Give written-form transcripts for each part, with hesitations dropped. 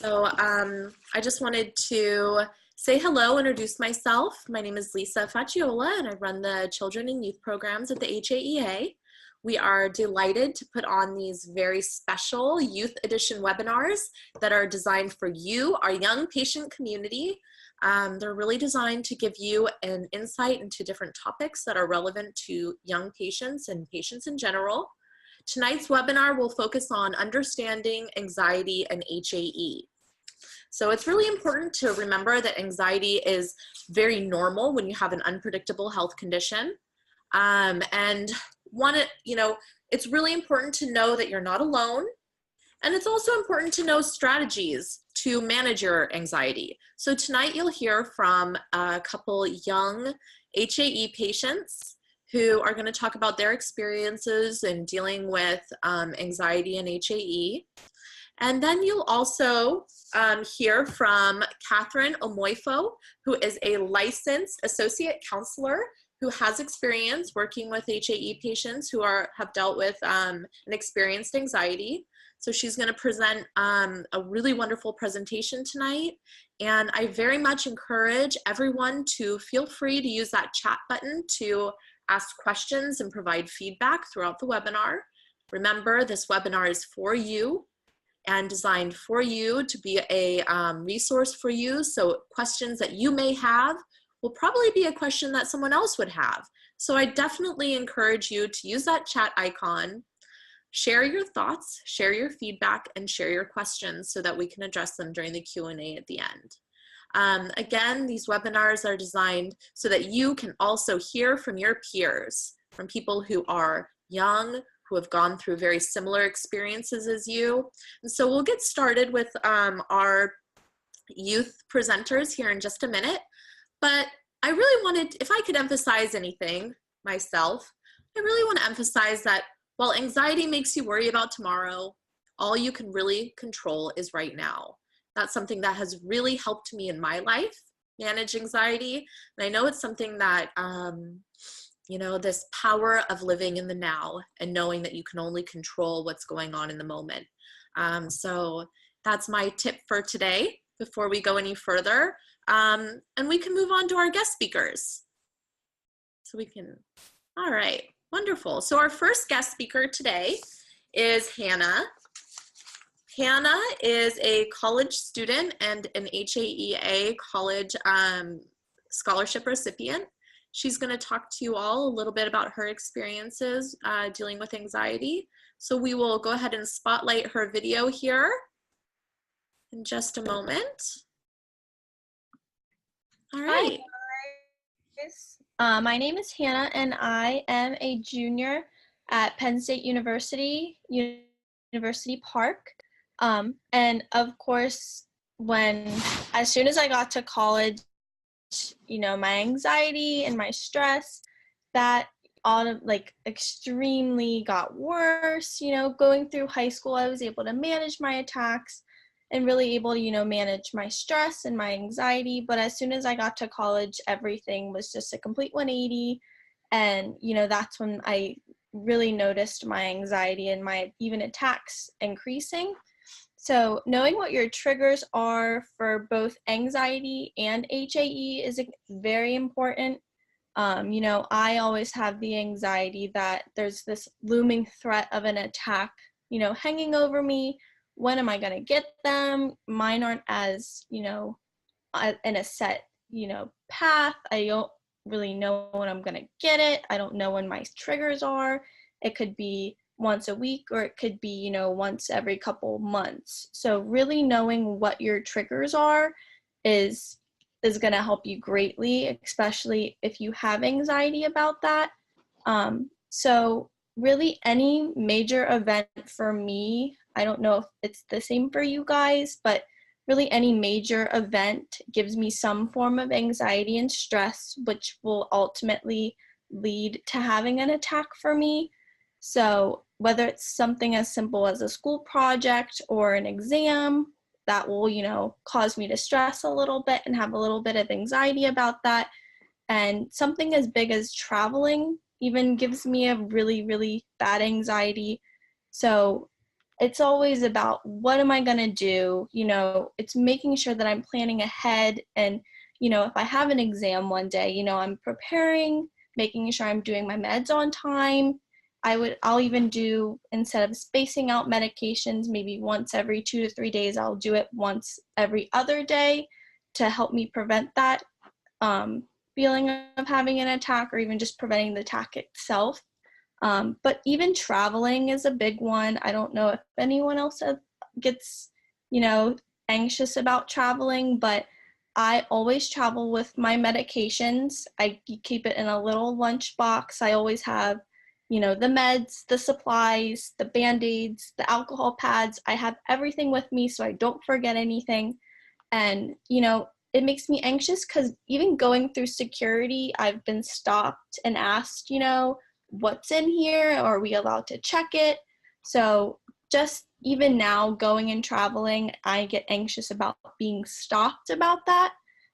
I just wanted to say hello, introduce myself. My name is Lisa Facciola, and I run the Children and Youth Programs at the HAEA. We are delighted to put on these very special Youth Edition webinars that are designed for you, our young patient community. They're really designed to give you an insight into different topics that are relevant to young patients and patients in general. Tonight's webinar will focus on understanding anxiety and HAE. So it's really important to remember that anxiety is very normal when you have an unpredictable health condition. It's really important to know that you're not alone. And it's also important to know strategies to manage your anxiety. So tonight you'll hear from a couple young HAE patients who are going to talk about their experiences in dealing with anxiety and HAE. And then you'll also hear from Catherine Omoifo, who is a licensed associate counselor who has experience working with HAE patients who have dealt with and experienced anxiety. So she's going to present a really wonderful presentation tonight. And I very much encourage everyone to feel free to use that chat button to ask questions and provide feedback throughout the webinar. Remember, this webinar is for you and designed for you to be a resource for you. So questions that you may have will probably be a question that someone else would have. So I definitely encourage you to use that chat icon, share your thoughts, share your feedback, and share your questions so that we can address them during the Q&A at the end. Again, these webinars are designed so that you can also hear from your peers, from people who are young, who have gone through very similar experiences as you. And so we'll get started with our youth presenters here in just a minute. But I really wanted, if I could emphasize anything myself, I really want to emphasize that while anxiety makes you worry about tomorrow, all you can really control is right now. That's something that has really helped me in my life, manage anxiety. And I know it's something that, this power of living in the now and knowing that you can only control what's going on in the moment. So that's my tip for today before we go any further. And we can move on to our guest speakers. All right, wonderful. So our first guest speaker today is Hannah. Hannah is a college student and an HAEA college scholarship recipient. She's going to talk to you all a little bit about her experiences dealing with anxiety. So we will go ahead and spotlight her video here in just a moment. All right. Hi, guys. My name is Hannah, and I am a junior at Penn State University Park. And of course, as soon as I got to college, my anxiety and my stress, that extremely got worse. Going through high school, I was able to manage my attacks and really able to, manage my stress and my anxiety. But as soon as I got to college, everything was just a complete 180. And, that's when I really noticed my anxiety and my even attacks increasing. So knowing what your triggers are for both anxiety and HAE is very important. I always have the anxiety that there's this looming threat of an attack, hanging over me. When am I going to get them? Mine aren't as, in a set, path. I don't really know when I'm going to get it. I don't know when my triggers are. It could be once a week, or it could be, once every couple months. So really knowing what your triggers are is going to help you greatly, especially if you have anxiety about that. So really any major event for me, I don't know if it's the same for you guys, but really any major event gives me some form of anxiety and stress, which will ultimately lead to having an attack for me. So whether it's something as simple as a school project or an exam that will, cause me to stress a little bit and have a little bit of anxiety about that. And something as big as traveling even gives me a really, really bad anxiety. So it's always about what am I going to do? You know, it's making sure that I'm planning ahead. And, you know, if I have an exam one day, you know, I'm preparing, making sure I'm doing my meds on time. I'll even do, instead of spacing out medications, maybe once every 2 to 3 days, I'll do it once every other day to help me prevent that feeling of having an attack, or even just preventing the attack itself. But even traveling is a big one. I don't know if anyone else gets, you know, anxious about traveling, but I always travel with my medications. I keep it in a little lunch box. I always have, you know, the meds, the supplies, the Band-Aids, the alcohol pads. I have everything with me so I don't forget anything. And, you know, it makes me anxious because even going through security, I've been stopped and asked, you know, what's in here? Or are we allowed to check it? So just even now going and traveling, I get anxious about being stopped about that.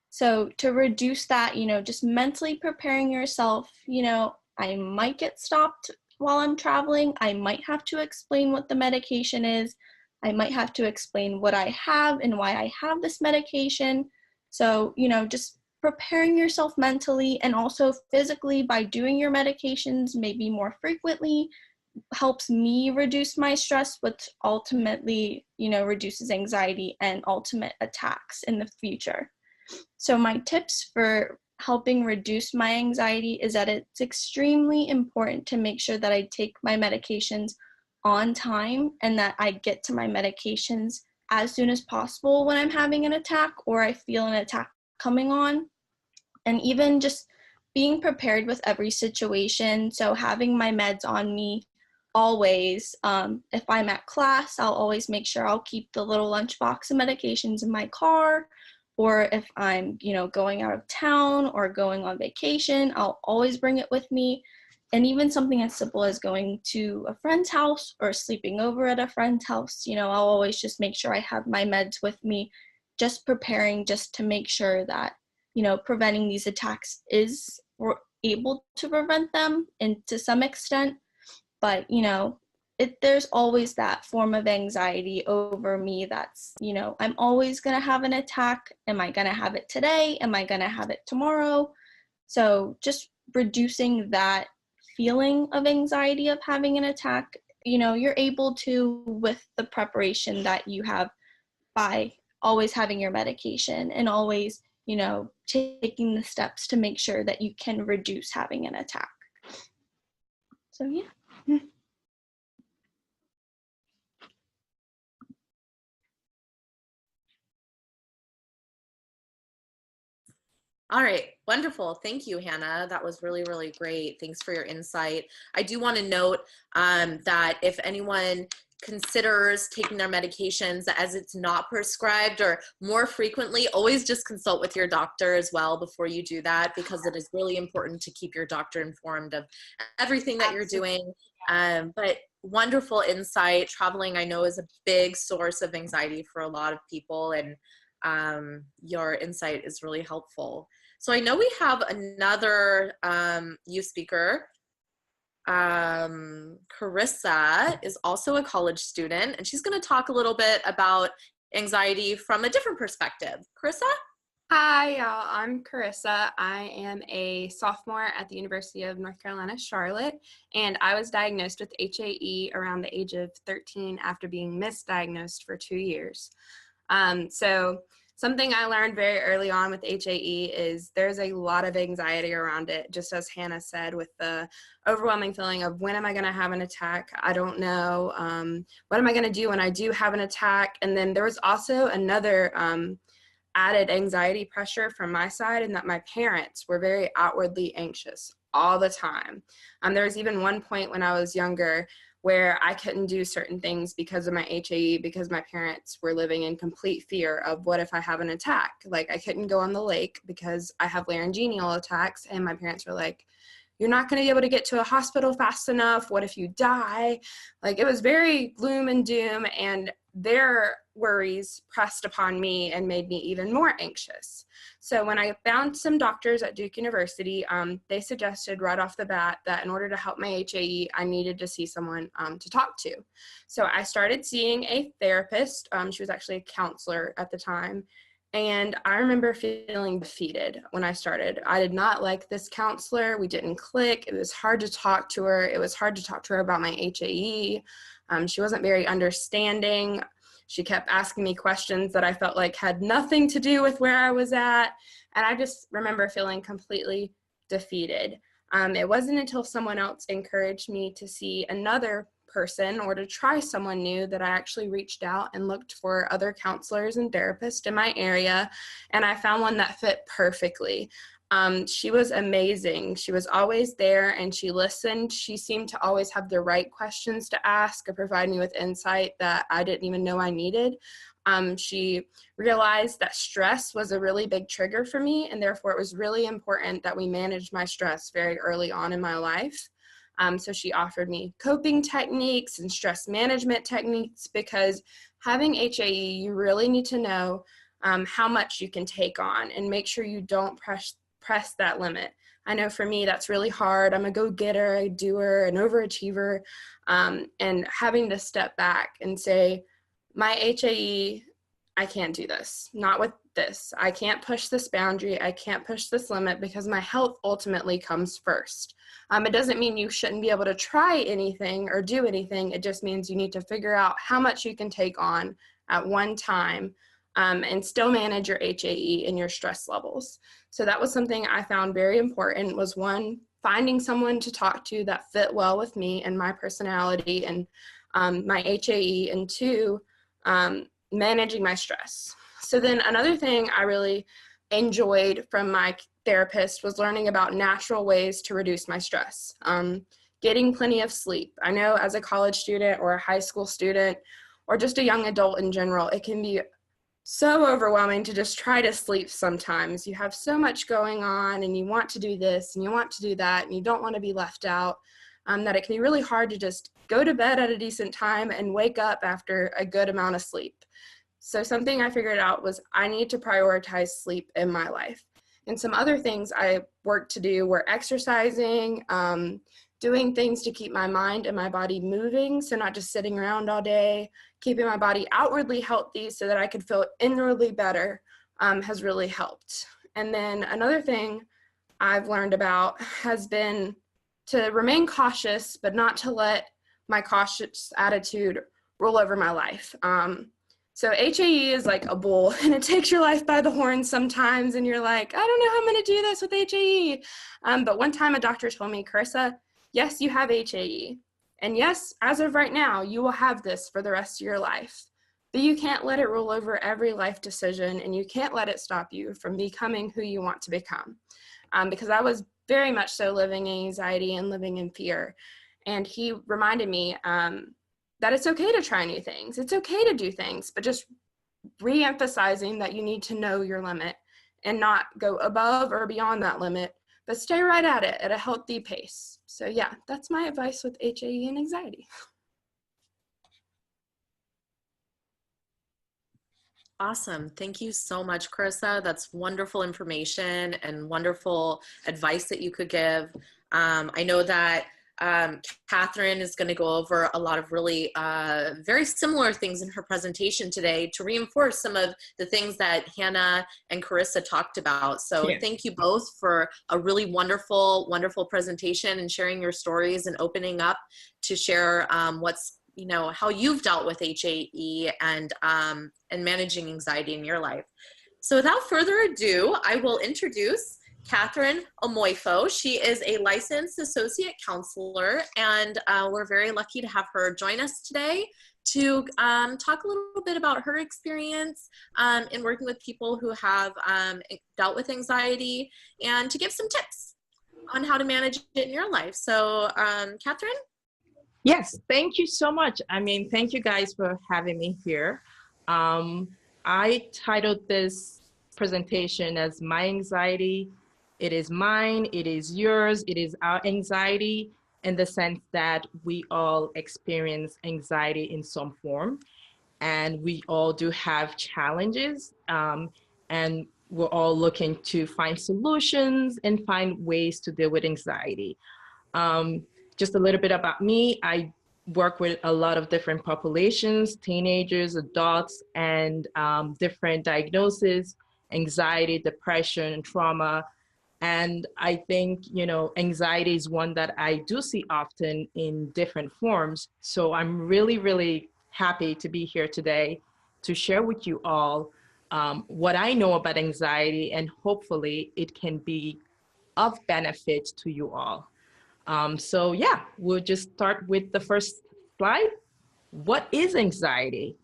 So to reduce that, you know, just mentally preparing yourself, you know, I might get stopped while I'm traveling. I might have to explain what the medication is. I might have to explain what I have and why I have this medication. So, you know, just preparing yourself mentally and also physically by doing your medications maybe more frequently helps me reduce my stress, which ultimately, you know, reduces anxiety and ultimate attacks in the future. So my tips for helping reduce my anxiety is that it's extremely important to make sure that I take my medications on time and that I get to my medications as soon as possible when I'm having an attack or I feel an attack coming on. And even just being prepared with every situation. So having my meds on me always. If I'm at class, I'll always make sure I'll keep the little lunchbox of medications in my car. Or if I'm, you know, going out of town or going on vacation, I'll always bring it with me. And even something as simple as going to a friend's house or sleeping over at a friend's house, you know, I'll always just make sure I have my meds with me, just preparing just to make sure that, you know, preventing these attacks is, we're able to prevent them and to some extent. But, you know, there's always that form of anxiety over me that's, you know, I'm always going to have an attack. Am I going to have it today? Am I going to have it tomorrow? So just reducing that feeling of anxiety of having an attack, you know, you're able to with the preparation that you have by always having your medication and always, you know, taking the steps to make sure that you can reduce having an attack. So, yeah. All right, wonderful. Thank you, Hannah. That was really, really great. Thanks for your insight. I do want to note that if anyone considers taking their medications as it's not prescribed or more frequently, always just consult with your doctor as well before you do that, because it is really important to keep your doctor informed of everything that you're doing. But wonderful insight. Traveling, I know, is a big source of anxiety for a lot of people, and your insight is really helpful. So I know we have another youth speaker. Carissa is also a college student, and she's going to talk a little bit about anxiety from a different perspective. Carissa? Hi, y'all. I'm Carissa. I am a sophomore at the University of North Carolina, Charlotte, and I was diagnosed with HAE around the age of 13 after being misdiagnosed for 2 years. So something I learned very early on with HAE is there's a lot of anxiety around it, just as Hannah said, with the overwhelming feeling of when am I going to have an attack? I don't know. What am I going to do when I do have an attack? And then there was also another added anxiety pressure from my side, and that my parents were very outwardly anxious all the time. There was even one point when I was younger where I couldn't do certain things because of my HAE, because my parents were living in complete fear of what if I have an attack. Like, I couldn't go on the lake because I have laryngeal attacks, and my parents were like, you're not going to be able to get to a hospital fast enough. What if you die? Like, it was very gloom and doom, and their worries pressed upon me and made me even more anxious. So when I found some doctors at Duke University, they suggested right off the bat that in order to help my HAE, I needed to see someone to talk to. So I started seeing a therapist. She was actually a counselor at the time. And I remember feeling defeated when I started. I did not like this counselor. We didn't click. It was hard to talk to her. It was hard to talk to her about my HAE. She wasn't very understanding. She kept asking me questions that I felt like had nothing to do with where I was at. And I just remember feeling completely defeated. It wasn't until someone else encouraged me to see another person or to try someone new that I actually reached out and looked for other counselors and therapists in my area, and I found one that fit perfectly. She was amazing. She was always there and she listened. She seemed to always have the right questions to ask or provide me with insight that I didn't even know I needed. She realized that stress was a really big trigger for me, and therefore it was really important that we manage my stress very early on in my life. So she offered me coping techniques and stress management techniques, because having HAE, you really need to know how much you can take on and make sure you don't press that limit. I know for me, that's really hard. I'm a go-getter, a doer, an overachiever, and having to step back and say, my HAE, I can't do this, not with this. I can't push this boundary. I can't push this limit because my health ultimately comes first. It doesn't mean you shouldn't be able to try anything or do anything. It just means you need to figure out how much you can take on at one time and still manage your HAE and your stress levels. So that was something I found very important, was one, finding someone to talk to that fit well with me and my personality and my HAE, and two, managing my stress. So then another thing I really enjoyed from my therapist was learning about natural ways to reduce my stress. Getting plenty of sleep. I know as a college student or a high school student or just a young adult in general, it can be so overwhelming to just try to sleep sometimes. You have so much going on and you want to do this and you want to do that and you don't want to be left out, that it can be really hard to just go to bed at a decent time and wake up after a good amount of sleep. So something I figured out was I need to prioritize sleep in my life. And some other things I worked to do were exercising, doing things to keep my mind and my body moving, so not just sitting around all day, keeping my body outwardly healthy so that I could feel inwardly better has really helped. And then another thing I've learned about has been to remain cautious, but not to let my cautious attitude rule over my life. So HAE is like a bull, and it takes your life by the horns sometimes, and you're like, I don't know how I'm going to do this with HAE. But one time a doctor told me, Carissa, yes, you have HAE. And yes, as of right now, you will have this for the rest of your life. But you can't let it rule over every life decision, and you can't let it stop you from becoming who you want to become. Because I was very much so living in anxiety and living in fear. And he reminded me that it's okay to try new things. It's okay to do things, but just re-emphasizing that you need to know your limit and not go above or beyond that limit, but stay right at it at a healthy pace. So yeah, that's my advice with HAE and anxiety. Awesome. Thank you so much, Carissa. That's wonderful information and wonderful advice that you could give. I know that Catherine is going to go over a lot of really very similar things in her presentation today to reinforce some of the things that Hannah and Carissa talked about. So yeah. Thank you both for a really wonderful, wonderful presentation and sharing your stories and opening up to share how you've dealt with HAE and managing anxiety in your life. So without further ado, I will introduce Catherine Omoifo. She is a licensed associate counselor, and we're very lucky to have her join us today to talk a little bit about her experience in working with people who have dealt with anxiety, and to give some tips on how to manage it in your life. So Catherine? Yes, thank you so much. Thank you guys for having me here. I titled this presentation as My Anxiety. It is mine, it is yours, it is our anxiety, in the sense that we all experience anxiety in some form. and we all do have challenges, and we're all looking to find solutions and find ways to deal with anxiety. Um, just a little bit about me. I work with a lot of different populations, teenagers, adults, and different diagnoses, anxiety, depression, trauma. And I think, you know, anxiety is one that I do see often in different forms. So I'm really, really happy to be here today to share with you all what I know about anxiety, and hopefully it can be of benefit to you all. So yeah, we'll just start with the first slide. What is anxiety?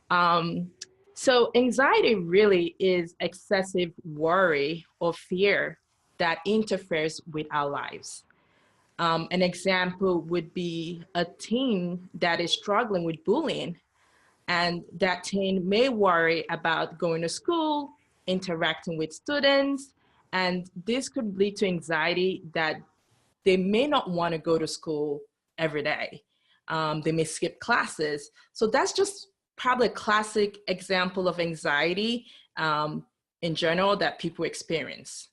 Um, so anxiety really is excessive worry or fear that interferes with our lives. An example would be a teen that is struggling with bullying, and that teen may worry about going to school, interacting with students, and this could lead to anxiety that they may not want to go to school every day. They may skip classes. So that's just probably a classic example of anxiety in general that people experience.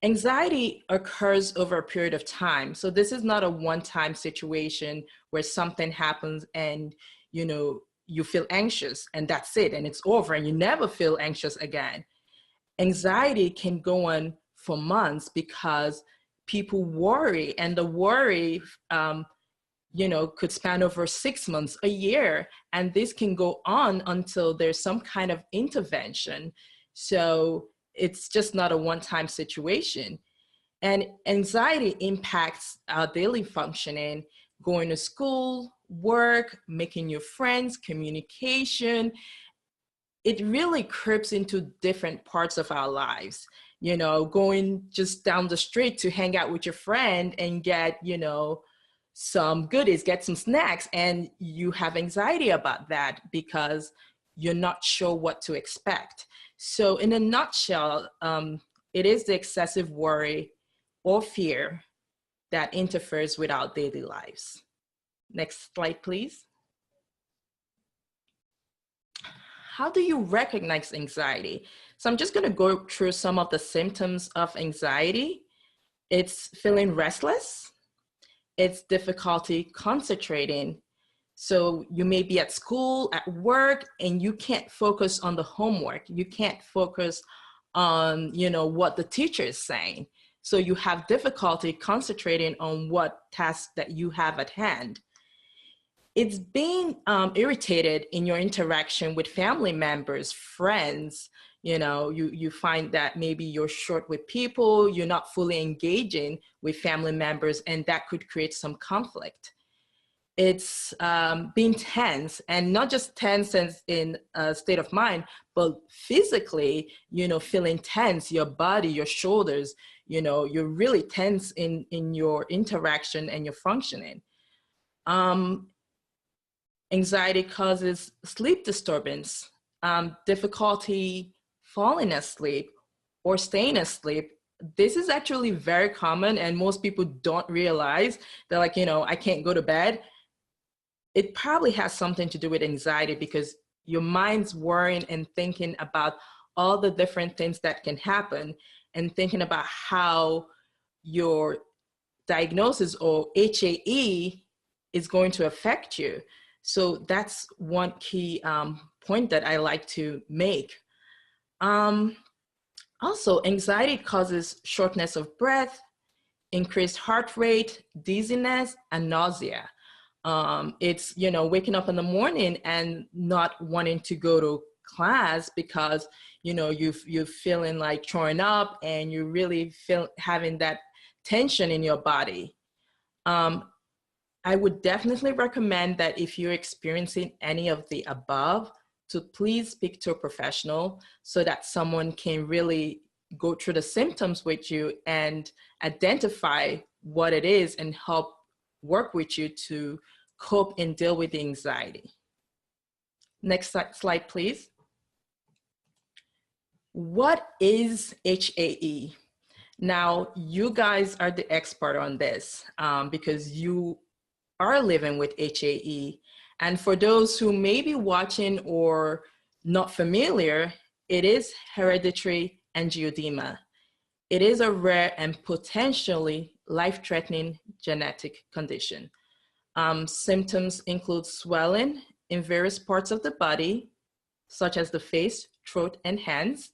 Anxiety occurs over a period of time. So this is not a one-time situation where something happens and, you know, you feel anxious and that's it and it's over and you never feel anxious again. Anxiety can go on for months because people worry, and the worry, you know, could span over 6 months, a year, and this can go on until there's some kind of intervention. So it's just not a one-time situation. And anxiety impacts our daily functioning, going to school, work, making new friends, communication. It really creeps into different parts of our lives. You know, going just down the street to hang out with your friend and get, you know, some goodies, get some snacks, and you have anxiety about that because you're not sure what to expect. So in a nutshell, it is the excessive worry or fear that interferes with our daily lives. Next slide, please. How do you recognize anxiety? So I'm just going to go through some of the symptoms of anxiety. It's feeling restless. It's difficulty concentrating. So you may be at school, at work, and you can't focus on the homework. You can't focus on, you know, what the teacher is saying. So you have difficulty concentrating on what task that you have at hand. It's being irritated in your interaction with family members, friends. You know, you find that maybe you're short with people, you're not fully engaging with family members, and that could create some conflict. It's being tense, and not just tense in a state of mind, but physically, you know, feeling tense, your body, your shoulders, you know, you're really tense in your interaction and your functioning. Anxiety causes sleep disturbance, difficulty falling asleep or staying asleep. This is actually very common, and most people don't realize. They're like, you know, I can't go to bed. It probably has something to do with anxiety because your mind's worrying and thinking about all the different things that can happen and thinking about how your diagnosis or HAE is going to affect you. So that's one key point that I like to make. Also, anxiety causes shortness of breath, increased heart rate, dizziness, and nausea. It's, you know, waking up in the morning and not wanting to go to class because, you know, you're feeling like throwing up and you really feel having that tension in your body. I would definitely recommend that if you're experiencing any of the above, to please speak to a professional so that someone can really go through the symptoms with you and identify what it is and help work with you to cope and deal with the anxiety. Next slide, please. What is HAE? Now, you guys are the expert on this because you are living with HAE, And for those who may be watching or not familiar, it is hereditary angioedema. It is a rare and potentially life-threatening genetic condition. Symptoms include swelling in various parts of the body, such as the face, throat, and hands.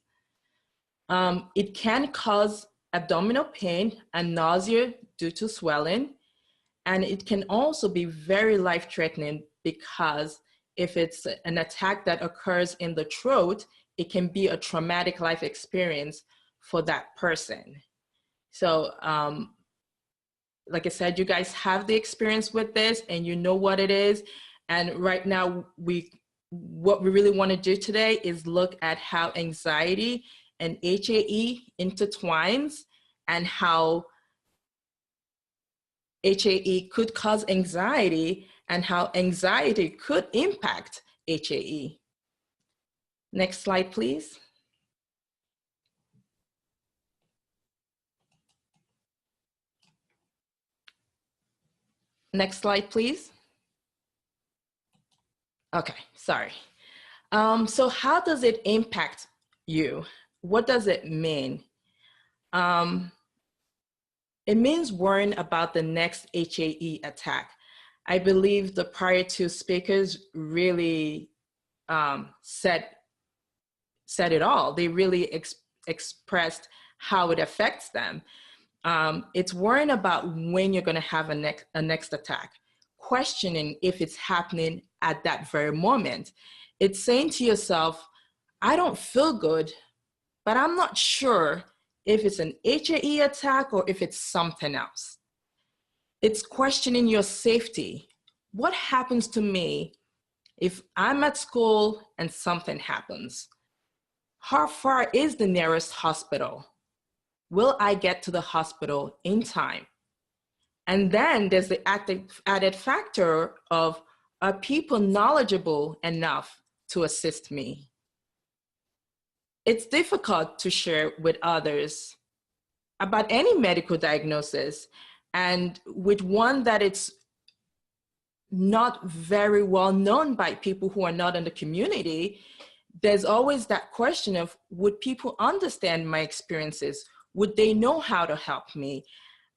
It can cause abdominal pain and nausea due to swelling. And it can also be very life-threatening because if it's an attack that occurs in the throat, it can be a traumatic life experience for that person. So like I said, you guys have the experience with this and you know what it is. And right now, what we really want to do today is look at how anxiety and HAE intertwines and how HAE could cause anxiety and how anxiety could impact HAE. Next slide, please. Next slide, please. Okay, sorry. So how does it impact you? What does it mean? It means worrying about the next HAE attack. I believe the prior two speakers really said it all. They really expressed how it affects them. It's worrying about when you're going to have a next attack, questioning if it's happening at that very moment. It's saying to yourself, I don't feel good, but I'm not sure if it's an HAE attack or if it's something else. It's questioning your safety. What happens to me if I'm at school and something happens? How far is the nearest hospital? Will I get to the hospital in time? And then there's the added factor of, are people knowledgeable enough to assist me? It's difficult to share with others about any medical diagnosis, and with one that it's not very well known by people who are not in the community, there's always that question of, would people understand my experiences? Would they know how to help me?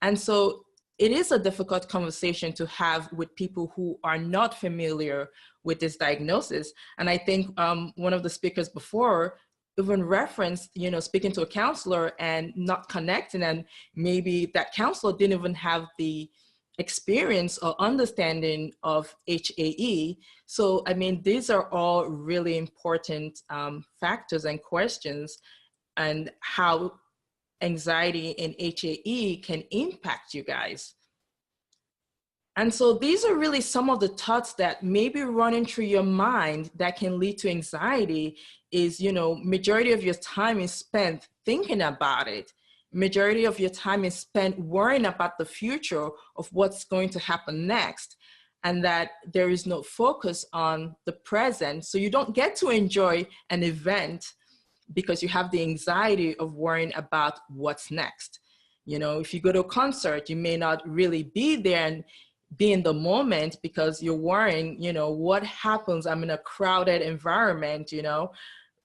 And so it is a difficult conversation to have with people who are not familiar with this diagnosis. And I think one of the speakers before even referenced, speaking to a counselor and not connecting, and maybe that counselor didn't even have the experience or understanding of HAE. So, I mean, these are all really important factors and questions, and how anxiety and HAE can impact you guys. And so these are really some of the thoughts that may be running through your mind that can lead to anxiety. Is, majority of your time is spent thinking about it. Majority of your time is spent worrying about the future of what's going to happen next, and that there is no focus on the present. So you don't get to enjoy an event because you have the anxiety of worrying about what's next. If you go to a concert, you may not really be there and be in the moment because you're worrying, what happens? I'm in a crowded environment,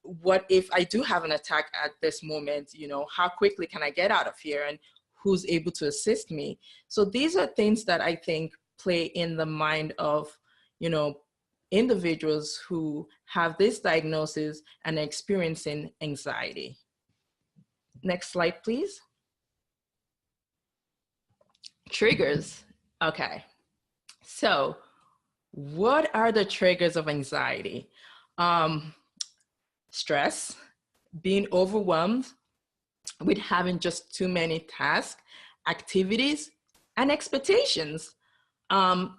what if I do have an attack at this moment? How quickly can I get out of here, and who's able to assist me? So these are things that I think play in the mind of, individuals who have this diagnosis and are experiencing anxiety. Next slide, please. Triggers. Okay. So what are the triggers of anxiety? Stress, being overwhelmed with having just too many tasks, activities, and expectations.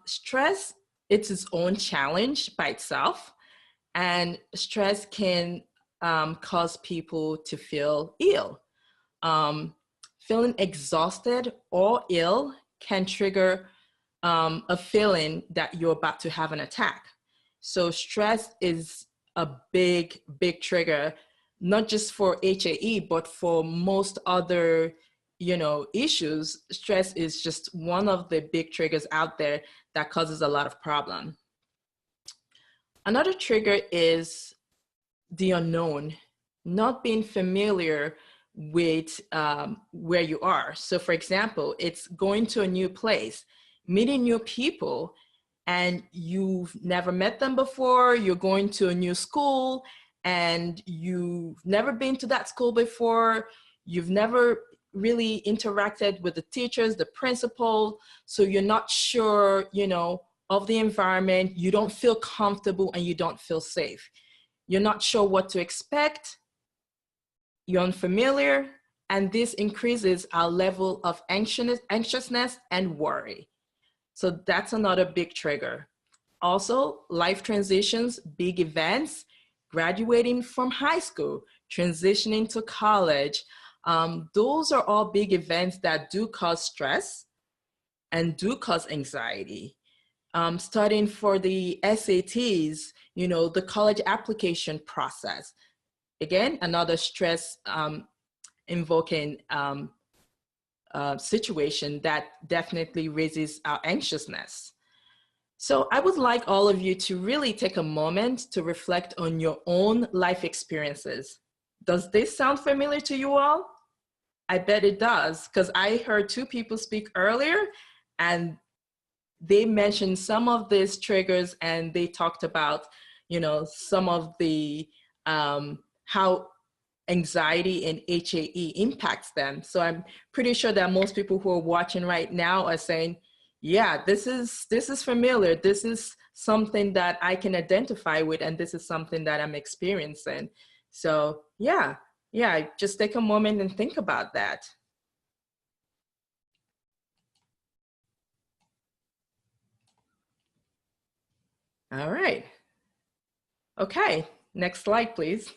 Stress, it's its own challenge by itself, and stress can cause people to feel ill. Feeling exhausted or ill can trigger a feeling that you're about to have an attack. So stress is a big, big trigger, not just for HAE, but for most other, issues. Stress is just one of the big triggers out there that causes a lot of problem. Another trigger is the unknown, not being familiar with where you are. So for example, it's going to a new place, meeting new people, and you've never met them before. You're going to a new school and you've never been to that school before. You've never really interacted with the teachers, the principal. So you're not sure, you know, of the environment. You don't feel comfortable and you don't feel safe. You're not sure what to expect. You're unfamiliar. And this increases our level of anxiousness and worry. So that's another big trigger. Also, life transitions, big events, graduating from high school, transitioning to college. Those are all big events that do cause stress and do cause anxiety. Studying for the SATs, you know, the college application process. Again, another stress invoking situation that definitely raises our anxiousness. So I would like all of you to really take a moment to reflect on your own life experiences. Does this sound familiar to you all? I bet it does, because I heard two people speak earlier and they mentioned some of these triggers and they talked about, you know, some of the, how anxiety and HAE impacts them. So I'm pretty sure that most people who are watching right now are saying, yeah, this is familiar. This is something that I can identify with, and this is something that I'm experiencing. So yeah, just take a moment and think about that. All right. Okay, next slide, please.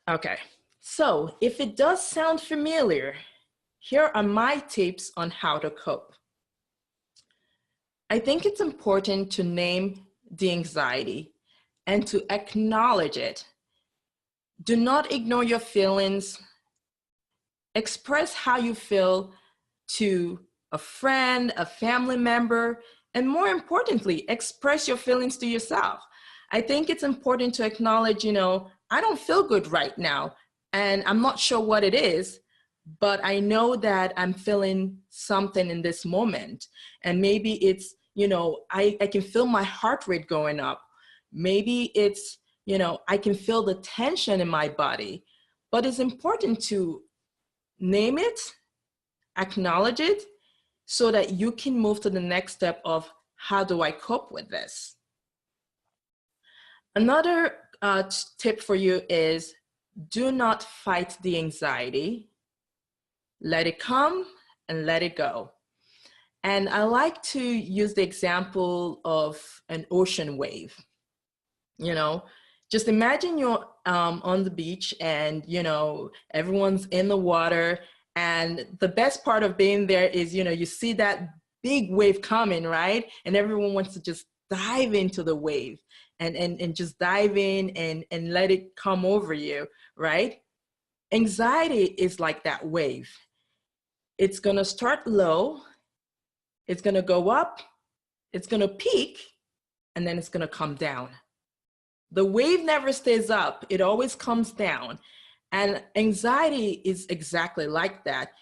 Okay, so if it does sound familiar, here are my tips on how to cope. I think it's important to name the anxiety and to acknowledge it. Do not ignore your feelings. Express how you feel to a friend, a family member, and more importantly, express your feelings to yourself. I think it's important to acknowledge, you know, I don't feel good right now, and I'm not sure what it is, but I know that I'm feeling something in this moment. And maybe it's, you know, I can feel my heart rate going up. Maybe it's, you know, I can feel the tension in my body. But it's important to name it, acknowledge it, so that you can move to the next step of how do I cope with this? Another tip for you is do not fight the anxiety. Let it come and let it go. And I like to use the example of an ocean wave. You know, just imagine you're on the beach and, you know, everyone's in the water. And the best part of being there is, you know, you see that big wave coming, right? And everyone wants to just dive into the wave and just dive in and let it come over you, right? Anxiety is like that wave. It's gonna start low, it's gonna go up, it's gonna peak, and then it's gonna come down. The wave never stays up, it always comes down. And anxiety is exactly like that.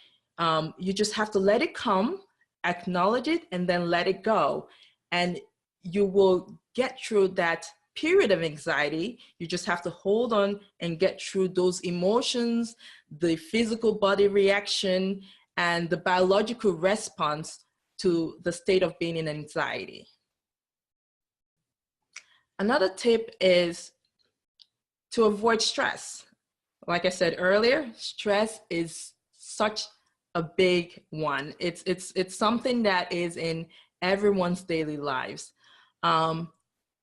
You just have to let it come, acknowledge it, and then let it go. And you will get through that period of anxiety. You just have to hold on and get through those emotions, the physical body reaction, and the biological response to the state of being in anxiety. Another tip is to avoid stress. Like I said earlier, stress is such a big one. It's something that is in everyone's daily lives.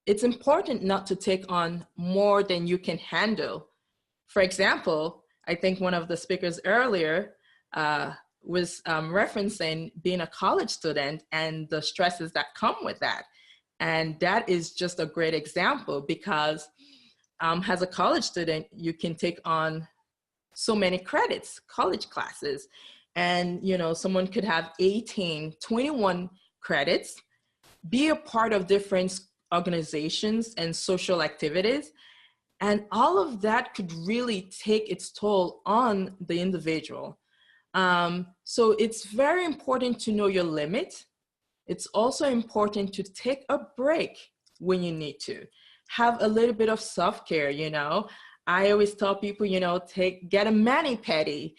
It's important not to take on more than you can handle. For example, I think one of the speakers earlier was referencing being a college student and the stresses that come with that. And that is just a great example because as a college student, you can take on so many credits, college classes. And, you know, someone could have 18, 21 credits, be a part of different organizations and social activities. And all of that could really take its toll on the individual. So it's very important to know your limit. It's also important to take a break when you need to. Have a little bit of self-care, you know. I always tell people, you know, get a mani-pedi,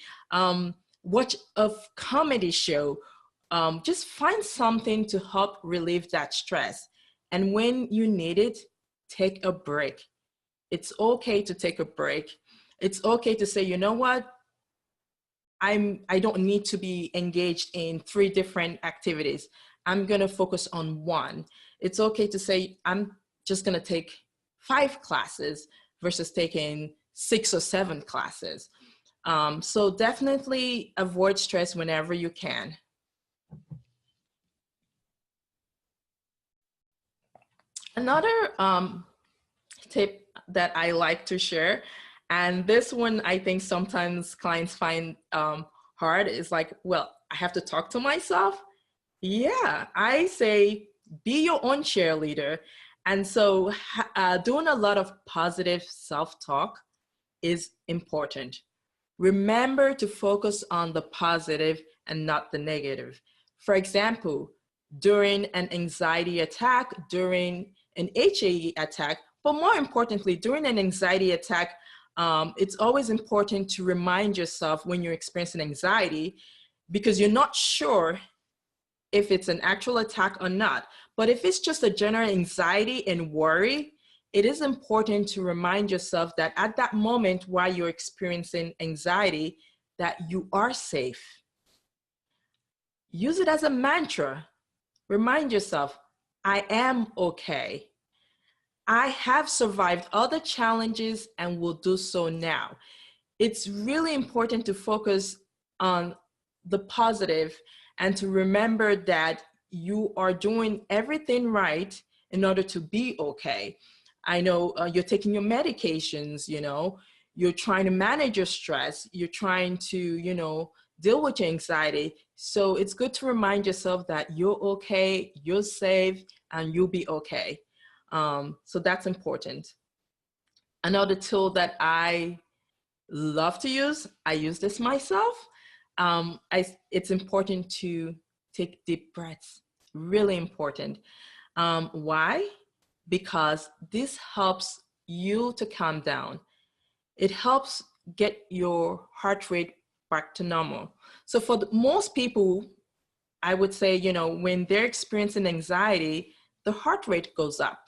watch a comedy show, just find something to help relieve that stress. And when you need it, take a break. It's okay to take a break. It's okay to say, you know what? I don't need to be engaged in 3 different activities. I'm gonna focus on one. It's okay to say, I'm just gonna take 5 classes versus taking 6 or 7 classes. So definitely avoid stress whenever you can. Another tip that I like to share, and this one I think sometimes clients find hard, is like, well, I have to talk to myself. Yeah, I say be your own cheerleader. And so doing a lot of positive self-talk is important. Remember to focus on the positive and not the negative. For example, during an anxiety attack, during an HAE attack, but more importantly, during an anxiety attack, it's always important to remind yourself when you're experiencing anxiety, because you're not sure if it's an actual attack or not. But if it's just a general anxiety and worry, it is important to remind yourself that at that moment while you're experiencing anxiety, that you are safe. Use it as a mantra. Remind yourself, I am okay. I have survived other challenges and will do so now. It's really important to focus on the positive and to remember that you are doing everything right in order to be okay. I know you're taking your medications, you know, you're trying to manage your stress, you're trying to, you know, deal with your anxiety. So it's good to remind yourself that you're okay, you're safe, and you'll be okay. So that's important. Another tool that I love to use, I use this myself. It's important to take deep breaths, really important. Why? Because this helps you to calm down. It helps get your heart rate back to normal. So for most people, I would say, you know, when they're experiencing anxiety, the heart rate goes up.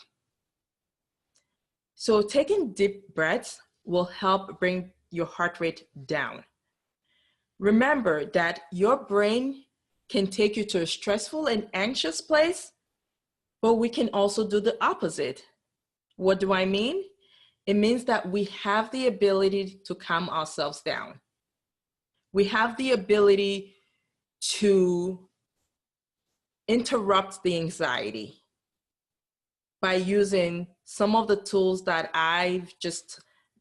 So taking deep breaths will help bring your heart rate down. Remember that your brain can take you to a stressful and anxious place, but we can also do the opposite. What do I mean? It means that we have the ability to calm ourselves down. We have the ability to interrupt the anxiety by using some of the tools that I've just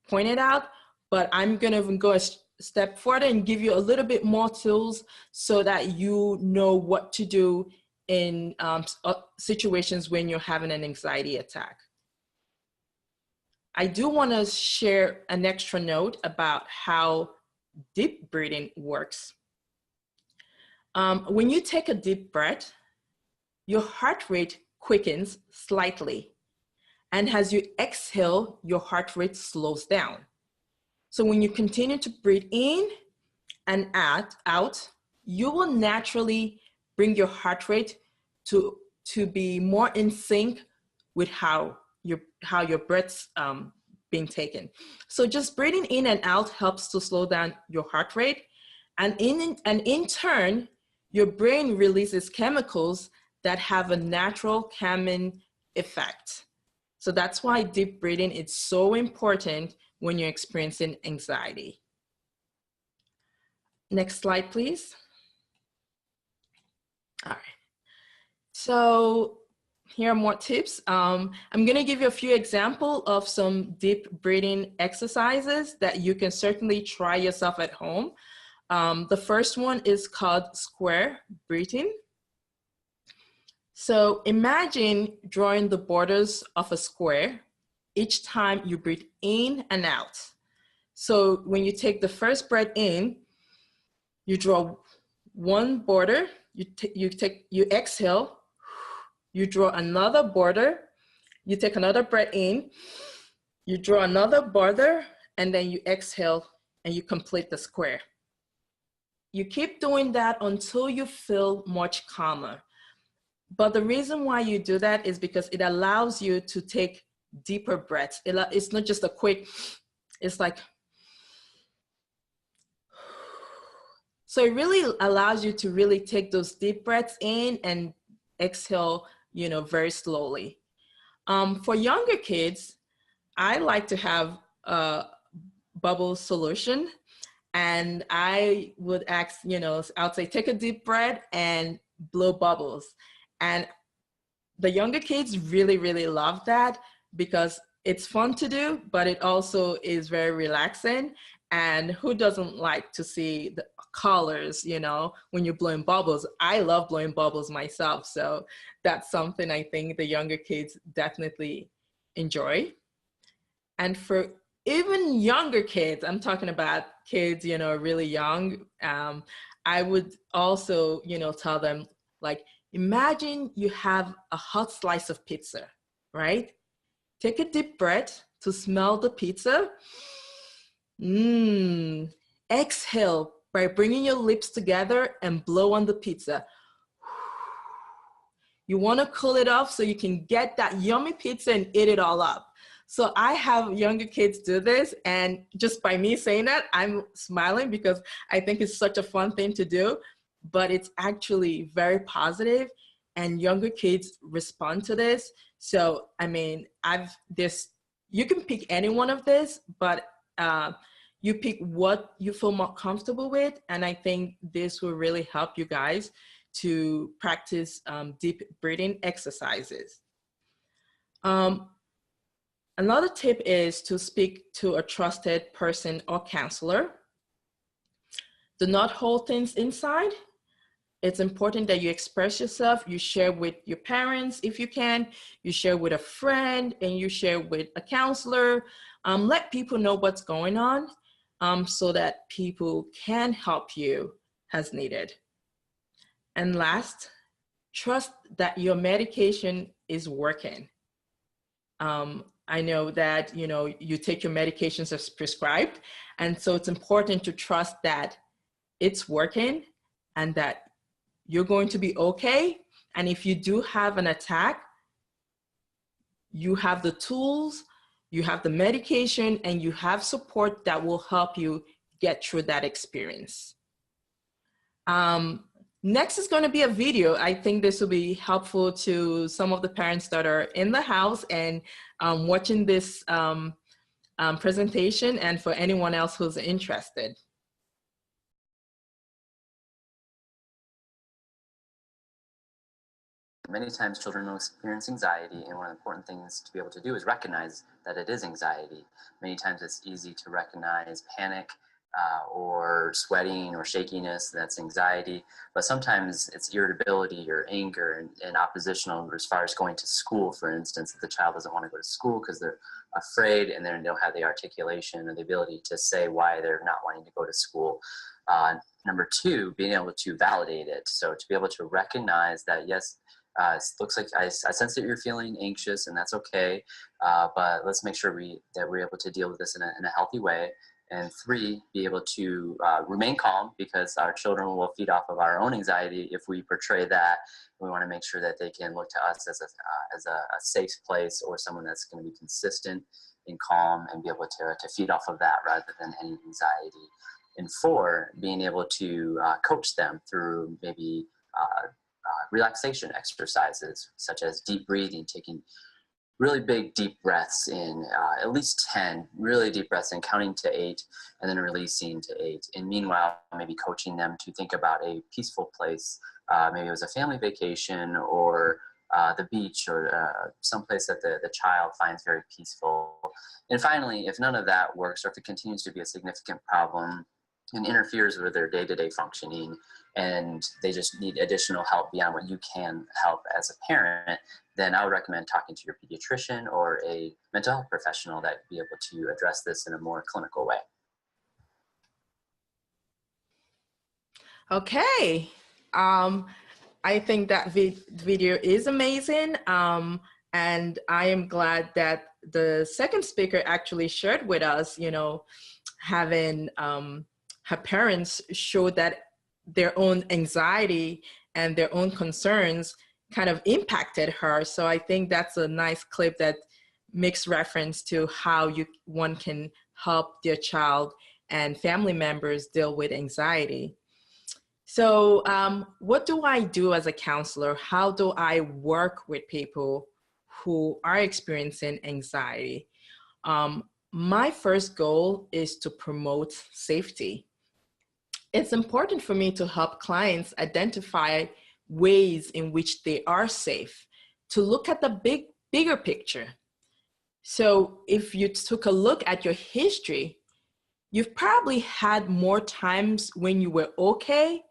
pointed out, but I'm gonna even go a step further and give you a little bit more tools so that you know what to do in situations when you're having an anxiety attack. I do want to share an extra note about how deep breathing works. When you take a deep breath, your heart rate quickens slightly. And as you exhale, your heart rate slows down. So when you continue to breathe in and out, you will naturally bring your heart rate to be more in sync with how your breath's being taken. So just breathing in and out helps to slow down your heart rate. And in turn, your brain releases chemicals that have a natural calming effect. So that's why deep breathing is so important when you're experiencing anxiety. Next slide, please. All right. So here are more tips. I'm going to give you a few examples of some deep breathing exercises that you can certainly try yourself at home. The first one is called square breathing. So imagine drawing the borders of a square each time you breathe in and out. So when you take the first breath in, you draw one border, you exhale, you draw another border, you take another breath in, you draw another border, and then you exhale and you complete the square. You keep doing that until you feel much calmer. But the reason why you do that is because it allows you to take deeper breaths. It's not just a quick, it's like, so it really allows you to really take those deep breaths in and exhale, very slowly. For younger kids, I like to have a bubble solution. And I would ask, I would say, take a deep breath and blow bubbles. And the younger kids really, really love that because it's fun to do, but it also is very relaxing. And who doesn't like to see the colors, when you're blowing bubbles? I love blowing bubbles myself. So that's something I think the younger kids definitely enjoy. And for even younger kids, I'm talking about kids, really young, I would also, tell them, like, imagine you have a hot slice of pizza, right? Take a deep breath to smell the pizza. Exhale by bringing your lips together and blow on the pizza. You want to cool it off so you can get that yummy pizza and eat it all up. So I have younger kids do this, and just by me saying that, I'm smiling because I think it's such a fun thing to do, but it's actually very positive and younger kids respond to this. So, I mean, you can pick any one of this, but you pick what you feel more comfortable with. And I think this will really help you guys to practice deep breathing exercises. Another tip is to speak to a trusted person or counselor. Do not hold things inside. It's important that you express yourself. You share with your parents if you can, you share with a friend, and you share with a counselor. Let people know what's going on so that people can help you as needed. And last, trust that your medication is working. I know that, you take your medications as prescribed. And so it's important to trust that it's working and that you're going to be okay. And if you do have an attack, you have the tools, you have the medication, and you have support that will help you get through that experience. Next is going to be a video. I think this will be helpful to some of the parents that are in the house and watching this presentation, and for anyone else who's interested. Many times children will experience anxiety, and one of the important things to be able to do is recognize that it is anxiety. Many times it's easy to recognize panic or sweating or shakiness, that's anxiety, but sometimes it's irritability or anger and oppositional as far as going to school, for instance, if the child doesn't want to go to school because they're afraid and they don't have the articulation or the ability to say why they're not wanting to go to school. Number two, being able to validate it. So to be able to recognize that, yes, it looks like I sense that you're feeling anxious, and that's okay, but let's make sure that we're able to deal with this in a healthy way. And three, be able to remain calm, because our children will feed off of our own anxiety if we portray that. We want to make sure that they can look to us as a safe place, or someone that's going to be consistent and calm and be able to feed off of that rather than any anxiety. And four, being able to coach them through maybe relaxation exercises, such as deep breathing, taking really big deep breaths in, at least 10 really deep breaths in, counting to 8, and then releasing to 8. And meanwhile, maybe coaching them to think about a peaceful place. Maybe it was a family vacation, or the beach, or someplace that the child finds very peaceful. And finally, if none of that works, or if it continues to be a significant problem, and interferes with their day-to-day functioning, and they just need additional help beyond what you can help as a parent, then I would recommend talking to your pediatrician or a mental health professional that would be able to address this in a more clinical way. Okay. I think that video is amazing. And I am glad that the second speaker actually shared with us, you know, having her parents show that their own anxiety and their own concerns kind of impacted her. So I think that's a nice clip that makes reference to how one can help their child and family members deal with anxiety. So what do I do as a counselor? How do I work with people who are experiencing anxiety? My first goal is to promote safety. It's important for me to help clients identify ways in which they are safe, to look at the bigger picture. So if you took a look at your history, you've probably had more times when you were okay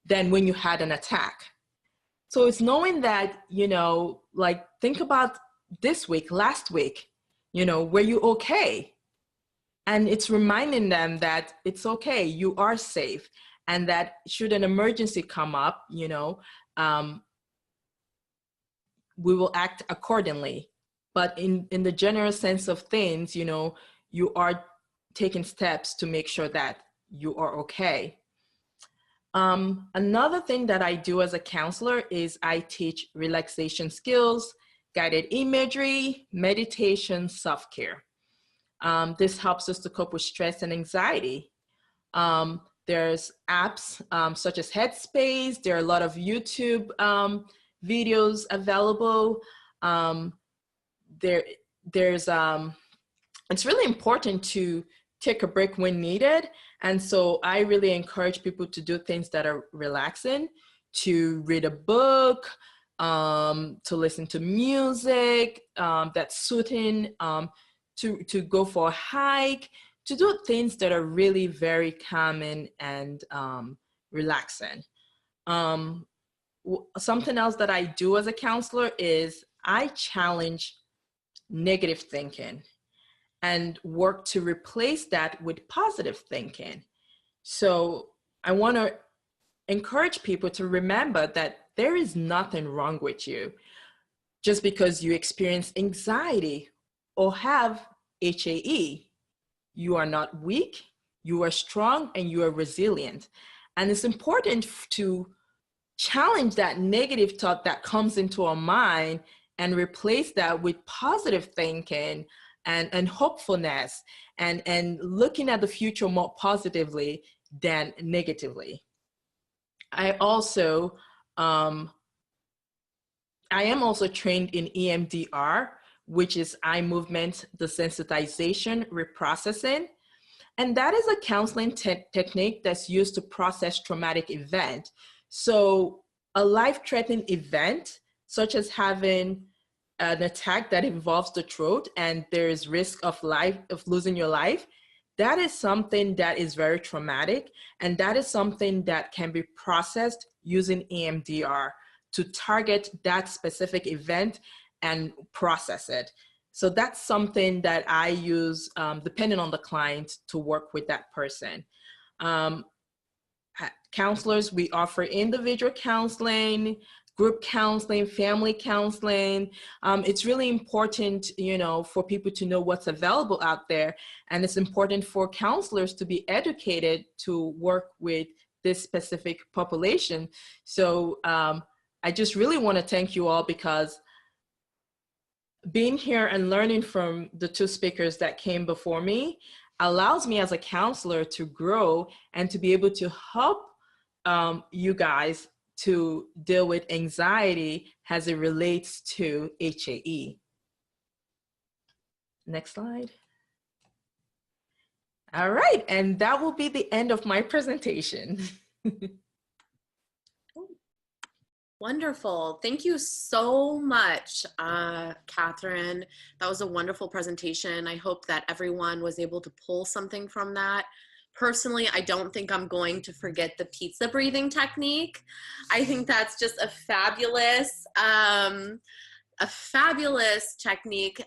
than when you had an attack. So it's knowing that, you know, like think about this week, last week, you know, were you okay? And it's reminding them that it's okay, you are safe, and that should an emergency come up, you know, we will act accordingly. But in the general sense of things, you know, you are taking steps to make sure that you are okay. Another thing that I do as a counselor is I teach relaxation skills, guided imagery, meditation, self-care. This helps us to cope with stress and anxiety. There's apps such as Headspace. There are a lot of YouTube videos available. It's really important to take a break when needed. And so I really encourage people to do things that are relaxing, to read a book, to listen to music that's soothing, to go for a hike, to do things that are really very calming and relaxing. Something else that I do as a counselor is I challenge negative thinking and work to replace that with positive thinking. So I want to encourage people to remember that there is nothing wrong with you just because you experience anxiety or have HAE. You are not weak, you are strong, and you are resilient. And it's important to challenge that negative thought that comes into our mind and replace that with positive thinking and hopefulness and looking at the future more positively than negatively. I am also trained in EMDR, which is eye movement desensitization reprocessing. And that is a counseling technique that's used to process traumatic event. So a life-threatening event, such as having an attack that involves the throat and there is risk of losing your life, that is something that is very traumatic, and that is something that can be processed using EMDR to target that specific event and process it. So that's something that I use depending on the client to work with that person. Counselors, we offer individual counseling, group counseling, family counseling. It's really important, you know, for people to know what's available out there. And it's important for counselors to be educated to work with this specific population. So I just really want to thank you all, because being here and learning from the two speakers that came before me allows me as a counselor to grow and to be able to help you guys to deal with anxiety as it relates to HAE. Next slide. All right, and that will be the end of my presentation. Wonderful. Thank you so much, Catherine. That was a wonderful presentation. I hope that everyone was able to pull something from that. Personally, I don't think I'm going to forget the pizza breathing technique. I think that's just a fabulous technique,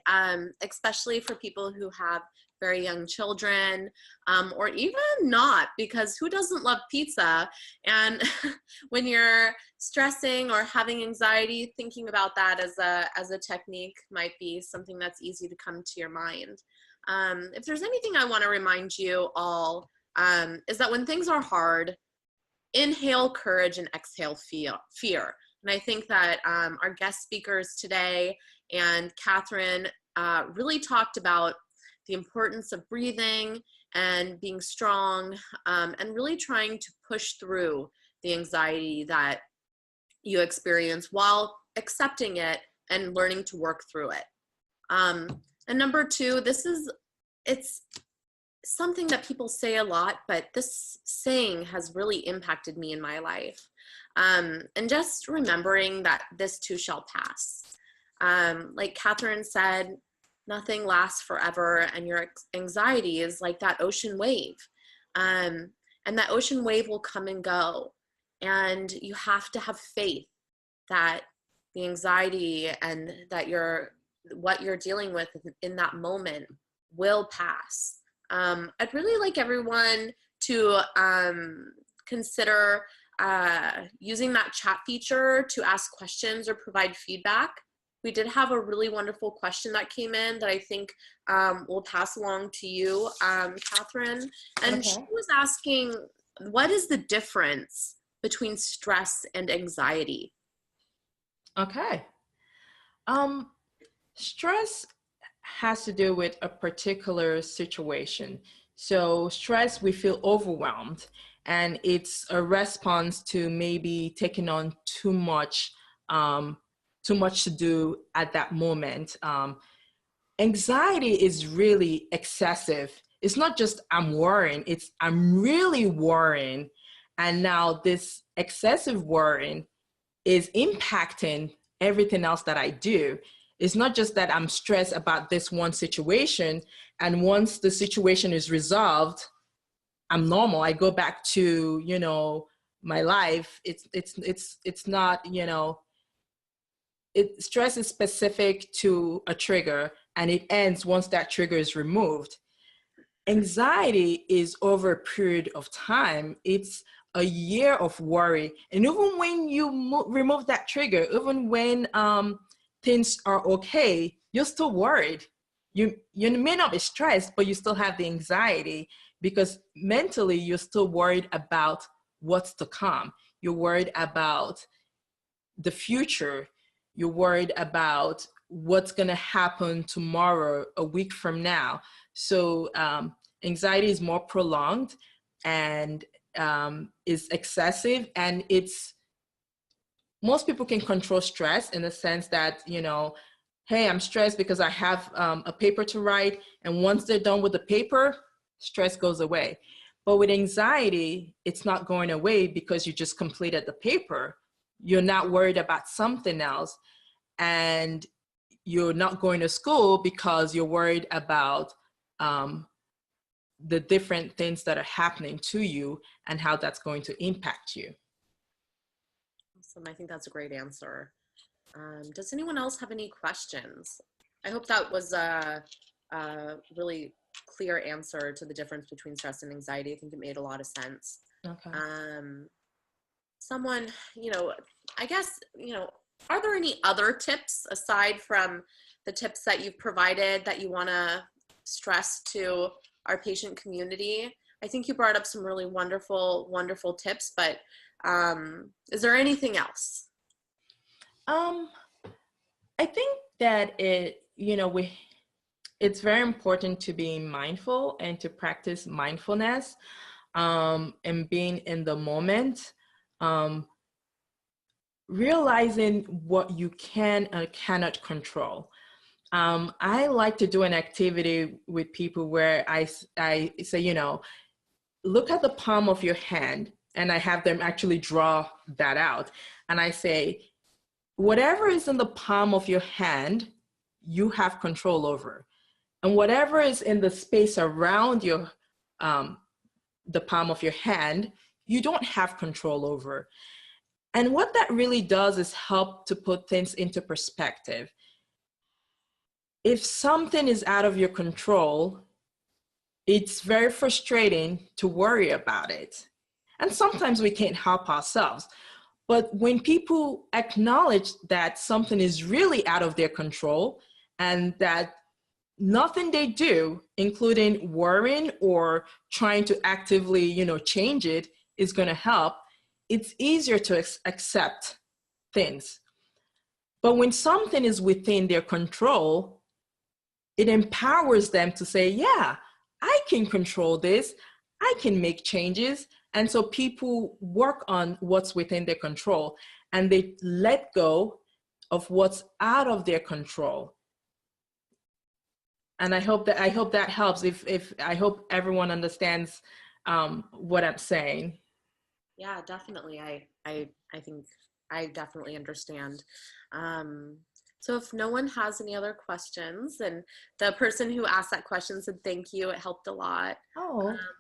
especially for people who have very young children, or even not, because who doesn't love pizza? And when you're stressing or having anxiety, thinking about that as a technique might be something that's easy to come to your mind. If there's anything I want to remind you all, is that when things are hard, inhale courage and exhale fear. And I think that our guest speakers today and Catherine really talked about the importance of breathing and being strong, and really trying to push through the anxiety that you experience while accepting it and learning to work through it. And number two, it's something that people say a lot, but this saying has really impacted me in my life. And just remembering that this too shall pass. Like Catherine said, nothing lasts forever, and your anxiety is like that ocean wave. And that ocean wave will come and go. And you have to have faith that the anxiety and that what you're dealing with in that moment will pass. I'd really like everyone to consider using that chat feature to ask questions or provide feedback. We did have a really wonderful question that came in that I think we'll pass along to you, Catherine. And Okay. She was asking, what is the difference between stress and anxiety? Okay. Stress has to do with a particular situation. So stress, we feel overwhelmed, and it's a response to maybe taking on too much to do at that moment. Anxiety is really excessive. It's not just I'm worrying, it's I'm really worrying. And now this excessive worrying is impacting everything else that I do. It's not just that I'm stressed about this one situation, and once the situation is resolved, I'm normal. I go back to, my life. It's not, stress is specific to a trigger, and it ends once that trigger is removed. Anxiety is over a period of time. It's a year of worry. And even when you remove that trigger, even when things are okay, you're still worried. You may not be stressed, but you still have the anxiety, because mentally you're still worried about what's to come. You're worried about the future. You're worried about what's going to happen tomorrow, a week from now. So anxiety is more prolonged and is excessive, and most people can control stress in the sense that, hey, I'm stressed because I have a paper to write, and once they're done with the paper, stress goes away. But with anxiety, it's not going away because you just completed the paper. You're not worried about something else, and you're not going to school because you're worried about the different things that are happening to you and how that's going to impact you. Awesome. I think that's a great answer. Does anyone else have any questions? I hope that was a really clear answer to the difference between stress and anxiety. I think it made a lot of sense. Okay. Someone, I guess, are there any other tips aside from the tips that you've provided that you want to stress to our patient community? I think you brought up some really wonderful, wonderful tips, but is there anything else? I think that it's very important to be mindful and to practice mindfulness, and being in the moment, realizing what you can and cannot control. I like to do an activity with people where I say, look at the palm of your hand, and I have them actually draw that out. And I say, whatever is in the palm of your hand, you have control over. And whatever is in the space around the palm of your hand, you don't have control over. And what that really does is help to put things into perspective. If something is out of your control, it's very frustrating to worry about it. And sometimes we can't help ourselves. But when people acknowledge that something is really out of their control and that nothing they do, including worrying or trying to actively, change it, is going to help, it's easier to accept things. But when something is within their control, it empowers them to say, yeah, I can control this. I can make changes. And so people work on what's within their control and they let go of what's out of their control. And I hope that helps. I hope everyone understands what I'm saying. Yeah, definitely. I think I definitely understand. So if no one has any other questions, and the person who asked that question said thank you, it helped a lot.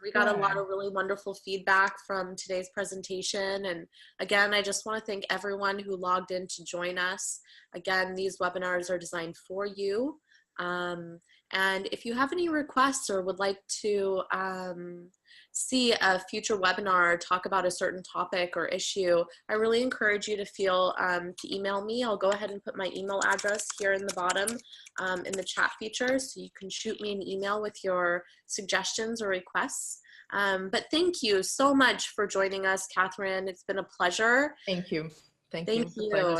We got a lot of really wonderful feedback from today's presentation. And again, I just want to thank everyone who logged in to join us. Again, these webinars are designed for you. And if you have any requests or would like to see a future webinar talk about a certain topic or issue, I really encourage you to to email me. I'll go ahead and put my email address here in the bottom in the chat feature, so you can shoot me an email with your suggestions or requests. But thank you so much for joining us, Catherine. It's been a pleasure. Thank you. Thank you.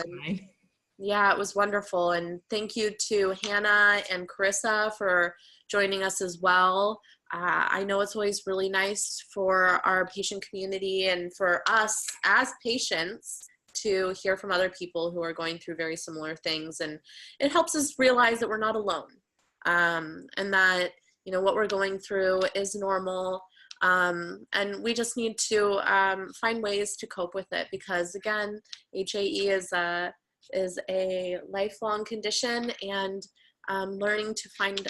Yeah, it was wonderful. And thank you to Hannah and Carissa for joining us as well. I know it's always really nice for our patient community and for us as patients to hear from other people who are going through very similar things. And it helps us realize that we're not alone, and that, what we're going through is normal. And we just need to find ways to cope with it, because again, HAE is a lifelong condition, and learning to find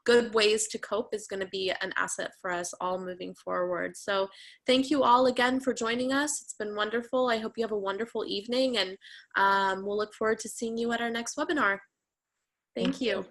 good ways to cope is going to be an asset for us all moving forward. So thank you all again for joining us. It's been wonderful. I hope you have a wonderful evening, and we'll look forward to seeing you at our next webinar. Thank you.